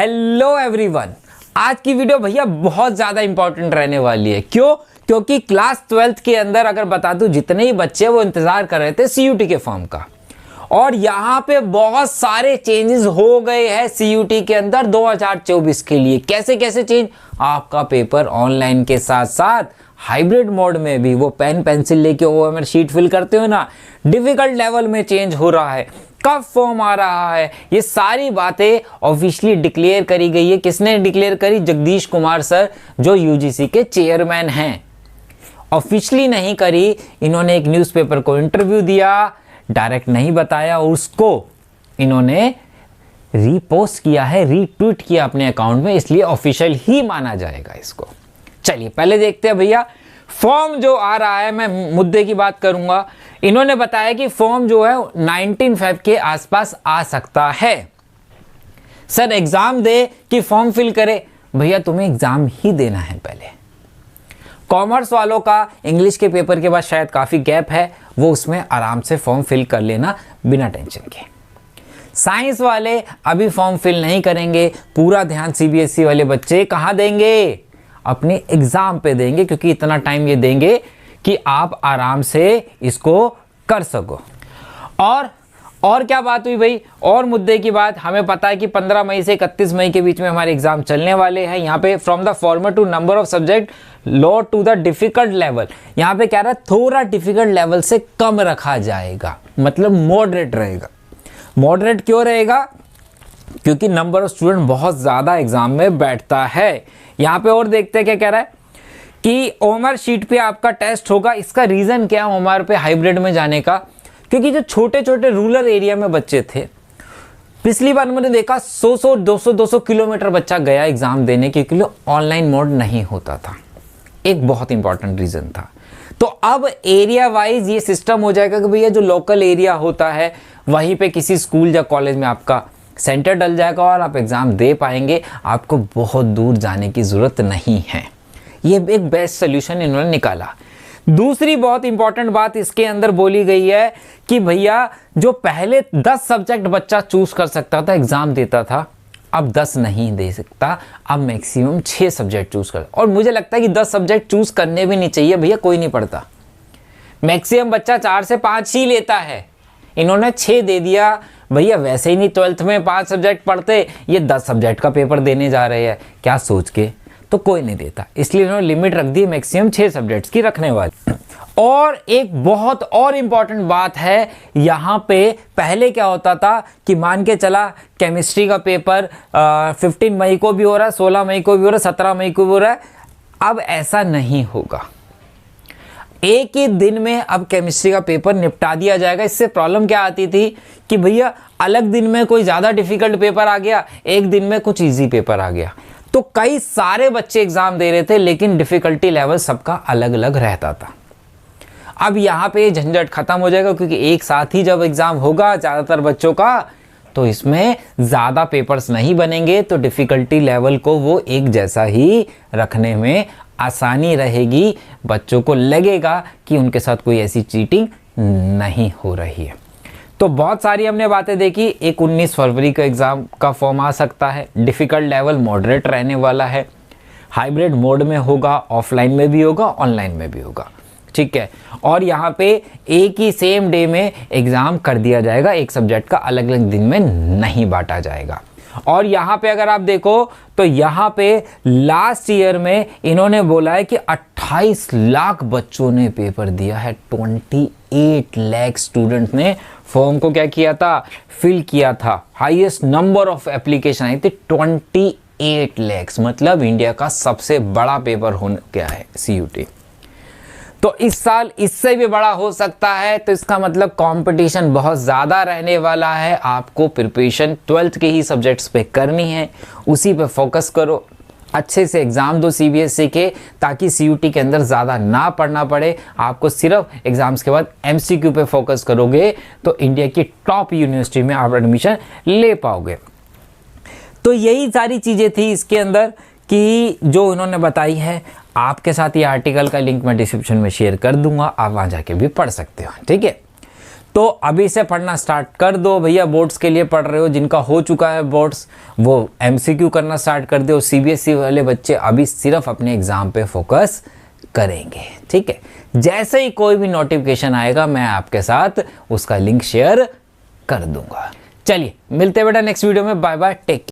Hello everyone, आज की video भैया बहुत ज़्यादा इंपॉर्टेंट रहने वाली है। क्यों? क्योंकि क्लास 12th के अंदर अगर बता दूं, जितने ही बच्चे वो इंतज़ार कर रहे थे सीयूटी के फॉर्म का, और यहाँ पे बहुत सारे चेंजेस हो गए हैं सीयूटी के अंदर 2024 के लिए। कैसे कैसे चेंज? आपका पेपर ऑनलाइन के साथ साथ हाइब्रिड मोड में भी, वो पेन पेंसिल लेके ओएमआर शीट फिल करते हो ना, डिफिकल्ट लेवल में चेंज हो रहा है। कब फॉर्म आ रहा है, ये सारी बातें ऑफिशियली डिक्लेयर करी गई है। किसने डिक्लेयर करी? जगदीश कुमार सर, जो यूजीसी के चेयरमैन हैं। ऑफिशियली नहीं करी, इन्होंने एक न्यूज़पेपर को इंटरव्यू दिया, डायरेक्ट नहीं बताया, उसको इन्होंने रीपोस्ट किया है, रीट्वीट किया अपने अकाउंट में, इसलिए ऑफिशियल ही माना जाएगा इसको। चलिए पहले देखते हैं भैया फॉर्म जो आ रहा है। मैं मुद्दे की बात करूंगा। इन्होंने बताया कि फॉर्म जो है 19 फेब के आसपास आ सकता है। सर एग्जाम दे कि फॉर्म फिल करे? भैया तुम्हें एग्जाम ही देना है पहले। कॉमर्स वालों का इंग्लिश के पेपर के बाद शायद काफ़ी गैप है, वो उसमें आराम से फॉर्म फिल कर लेना बिना टेंशन के। साइंस वाले अभी फॉर्म फिल नहीं करेंगे, पूरा ध्यान सीबीएसई वाले बच्चे कहाँ देंगे? अपने एग्जाम पे देंगे, क्योंकि इतना टाइम ये देंगे कि आप आराम से इसको कर सको। और क्या बात हुई भाई? और मुद्दे की बात, हमें पता है कि 15 मई से 31 मई के बीच में हमारे एग्जाम चलने वाले हैं। यहाँ पे from the format to number of subject low to the difficult level, यहाँ पे कह रहा है थोड़ा डिफिकल्ट लेवल से कम रखा जाएगा, मतलब मॉडरेट रहेगा। मॉडरेट क्यों रहेगा? क्योंकि नंबर ऑफ स्टूडेंट बहुत ज़्यादा एग्जाम में बैठता है। यहाँ पे और देखते हैं क्या कह रहा है कि ओएमआर शीट पे आपका टेस्ट होगा। इसका रीज़न क्या है ओएमआर पे हाइब्रिड में जाने का? क्योंकि जो छोटे छोटे रूरल एरिया में बच्चे थे, पिछली बार मैंने देखा 100 200 किलोमीटर बच्चा गया एग्ज़ाम देने के लिए, ऑनलाइन मोड नहीं होता था। एक बहुत इंपॉर्टेंट रीज़न था। तो अब एरिया वाइज ये सिस्टम हो जाएगा कि भैया जो लोकल एरिया होता है वहीं पे किसी स्कूल या कॉलेज में आपका सेंटर डल जाएगा और आप एग्ज़ाम दे पाएंगे। आपको बहुत दूर जाने की ज़रूरत नहीं है। ये एक बेस्ट सोल्यूशन इन्होंने निकाला। दूसरी बहुत इंपॉर्टेंट बात इसके अंदर बोली गई है कि भैया जो पहले 10 सब्जेक्ट बच्चा चूज कर सकता था, एग्ज़ाम देता था, अब 10 नहीं दे सकता, अब मैक्सिमम 6 सब्जेक्ट चूज कर। और मुझे लगता है कि 10 सब्जेक्ट चूज करने भी नहीं चाहिए भैया, कोई नहीं पढ़ता। मैक्सिमम बच्चा 4 से 5 ही लेता है, इन्होंने 6 दे दिया। भैया वैसे ही नहीं 12th में 5 सब्जेक्ट पढ़ते, ये 10 सब्जेक्ट का पेपर देने जा रहे हैं, क्या सोच के? तो कोई नहीं देता, इसलिए इन्होंने लिमिट रख दी मैक्सिमम 6 सब्जेक्ट्स की रखने वाली। और एक बहुत और इम्पॉर्टेंट बात है यहाँ पे, पहले क्या होता था कि मान के चला केमिस्ट्री का पेपर 15 मई को भी हो रहा है, 16 मई को भी हो रहा है, 17 मई को भी हो रहा है। अब ऐसा नहीं होगा, एक ही दिन में अब केमिस्ट्री का पेपर निपटा दिया जाएगा। इससे प्रॉब्लम क्या आती थी कि भैया अलग दिन में कोई ज़्यादा डिफिकल्ट पेपर आ गया, एक दिन में कुछ इजी पेपर आ गया, तो कई सारे बच्चे एग्जाम दे रहे थे, लेकिन डिफिकल्टी लेवल सबका अलग अलग रहता था। अब यहाँ पे झंझट खत्म हो जाएगा, क्योंकि एक साथ ही जब एग्जाम होगा ज़्यादातर बच्चों का, तो इसमें ज़्यादा पेपर्स नहीं बनेंगे, तो डिफिकल्टी लेवल को वो एक जैसा ही रखने में आसानी रहेगी। बच्चों को लगेगा कि उनके साथ कोई ऐसी चीटिंग नहीं हो रही है। तो बहुत सारी हमने बातें देखी। एक 19 फरवरी का एग्ज़ाम का फॉर्म आ सकता है, डिफ़िकल्ट लेवल मॉडरेट रहने वाला है, हाइब्रिड मोड में होगा, ऑफलाइन में भी होगा, ऑनलाइन में भी होगा, ठीक है। और यहाँ पे एक ही सेम डे में एग्ज़ाम कर दिया जाएगा, एक सब्जेक्ट का अलग अलग दिन में नहीं बांटा जाएगा। और यहाँ पे अगर आप देखो तो यहाँ पे लास्ट ईयर में इन्होंने बोला है कि 28 लाख बच्चों ने पेपर दिया है। 28 लाख स्टूडेंट ने फॉर्म को क्या किया था? फिल किया था। हाईएस्ट नंबर ऑफ एप्लीकेशन आई थी 28 लाख, मतलब इंडिया का सबसे बड़ा पेपर हो गया है सीयूटी। तो इस साल इससे भी बड़ा हो सकता है, तो इसका मतलब कंपटीशन बहुत ज़्यादा रहने वाला है। आपको प्रिपरेशन 12th के ही सब्जेक्ट्स पे करनी है, उसी पे फोकस करो, अच्छे से एग्ज़ाम दो सीबीएसई के, ताकि सीयूटी के अंदर ज़्यादा ना पढ़ना पड़े। आपको सिर्फ एग्ज़ाम्स के बाद एमसीक्यू पे फोकस करोगे तो इंडिया की टॉप यूनिवर्सिटी में आप एडमिशन ले पाओगे। तो यही सारी चीज़ें थी इसके अंदर कि जो इन्होंने बताई है। आपके साथ ये आर्टिकल का लिंक मैं डिस्क्रिप्शन में शेयर कर दूंगा, आप वहाँ जाके भी पढ़ सकते हो, ठीक है। तो अभी से पढ़ना स्टार्ट कर दो भैया। बोर्ड्स के लिए पढ़ रहे हो, जिनका हो चुका है बोर्ड्स, वो एमसीक्यू करना स्टार्ट कर दो। सीबीएसई वाले बच्चे अभी सिर्फ अपने एग्जाम पे फोकस करेंगे, ठीक है। जैसे ही कोई भी नोटिफिकेशन आएगा मैं आपके साथ उसका लिंक शेयर कर दूंगा। चलिए मिलते हैं बेटा नेक्स्ट वीडियो में। Bye bye, take care.